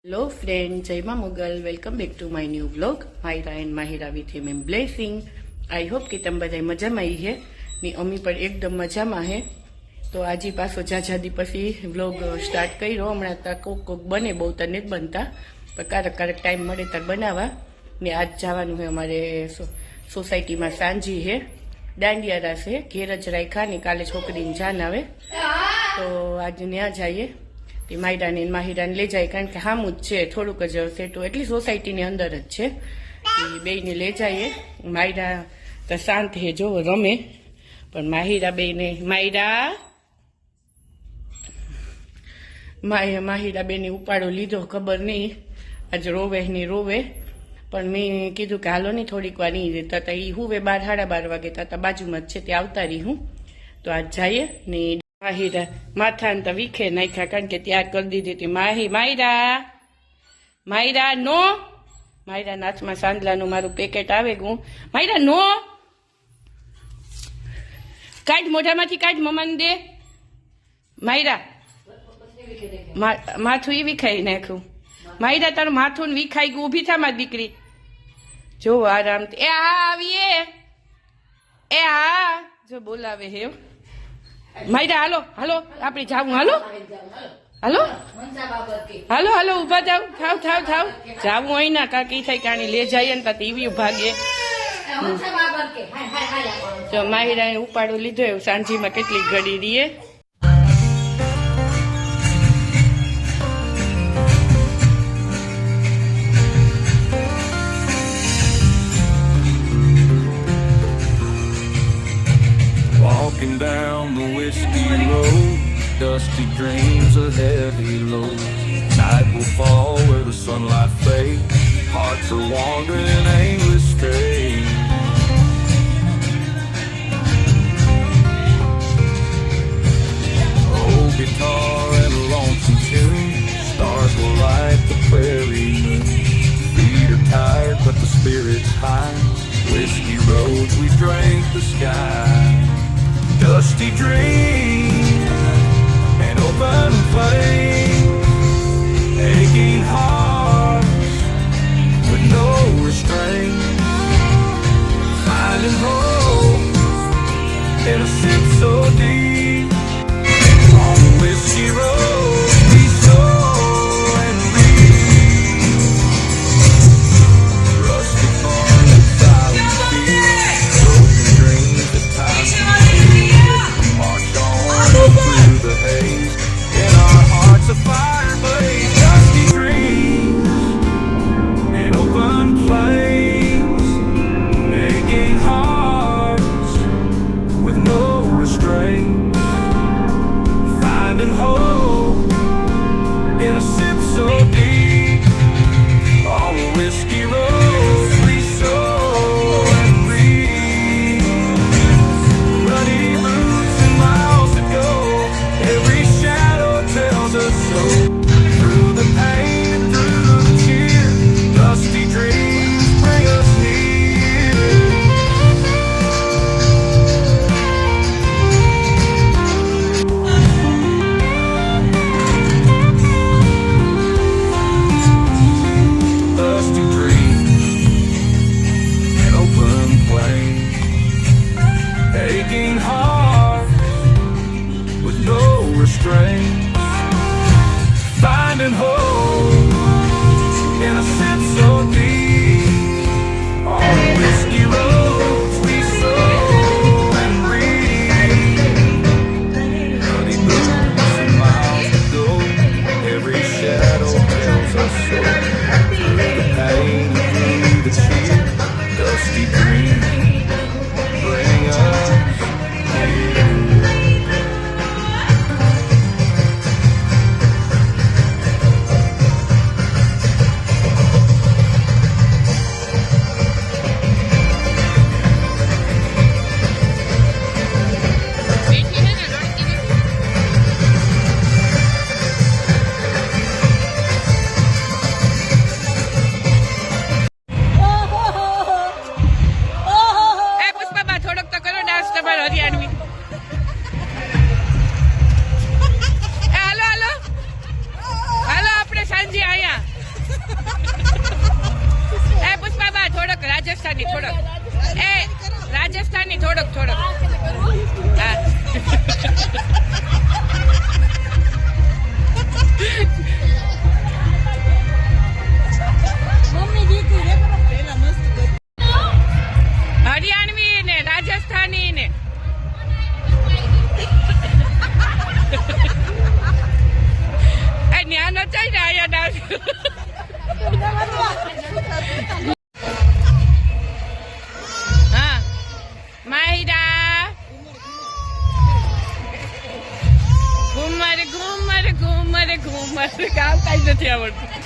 Hello friend, जय माँ Mogal. Welcome back to my new vlog Myra and Mahira with him एम blessing. I hope कि तम बधाई मजा में आई है ने अमी पर एकदम मजा में है। तो आज पासो जादी पछी व्लॉग स्टार्ट कर्यो। हमणां त कोक कोक बने, बहु तो नहीं बनता, पर क्यारेक क्यारेक टाइम मळे त्यारे बनावा। ने आज जवानुं है अमारे सोसायटी में सांजी है, दांडिया रास है, घेर ज राख्या ने काले छोकरीनी जान आवे तो आज न्या जाइए। मायरा ने माहिरा ने ले जाए, कारण के हामू ज छे, थोड़ुंक ज सेटू एटली सोसायटी ने अंदर ज छे। बे ने ले जाइए। मायरा तो शांत है, जो रमे, पण माहिरा बे ने माहिरा बे ने उपाड़ो लीधो, खबर नहीं आज रोवे नहीं रोवे। पण मैं कीधुं के हालो नहीं थोड़ीक वार तता ई हुवे 12:30 वागे, तता बाजू में छे, त्यां आवता रही हूँ। तो आज जाइए ने माहिरा माथा तो वीखे नाख्या, कारण के तैयार कर दीधी थी। माहिरा नो, माहिरा नाच में सांदला नु मारू पेकेट आवे गु। माहिरा नो, काढ मोढा माथी, काढ मम्मा ने दे। माहिरा माथुं ई वीखाई नाख्युं। माहिरा तारू माथुं वीखाई गयुं, ऊभी था मारी दीकरी, जो आराम। ए हाँ आवीए, ए हाँ जो बोलावे हे। मायरा हालो हालो आपणे जाऊं, हालो हालो हालो हालो उभा जाओ, थाव थाव थाव जाऊं होय ना, काकी थाय काणी ले जाइए ने टीवी भागे। जो माहिरा उपाड़ो लीधो, सांजी में केटली घड़ी रहीए। Walking down the whiskey road, dusty dreams of heavy load. Night will fall where the sunlight fades, hearts are wandering aimless straight. Old guitar and a lonesome tune, stars will light the prairie moon. Feet are tired but the spirit's high, whiskey roads we drank the sky. Dusty dreams and open flames, aching hearts with no restraint, finding hope in a sip so deep on the whiskey road. We soar and leave, rusty barn and silent fields, broken dreams that time can march on through the haze. In our hearts a એ પુષ્પાબા થોડોક રાજસ્થાની થોડોક એ રાજસ્થાની થોડોક હા હરિયાણવી ને રાજસ્થાની ને ન્યા નચાય ને આયા dance હા માહિરા ઘુમર ઘુમર ઘુમર ઘુમર ગાવ કઈ નથી આવડતું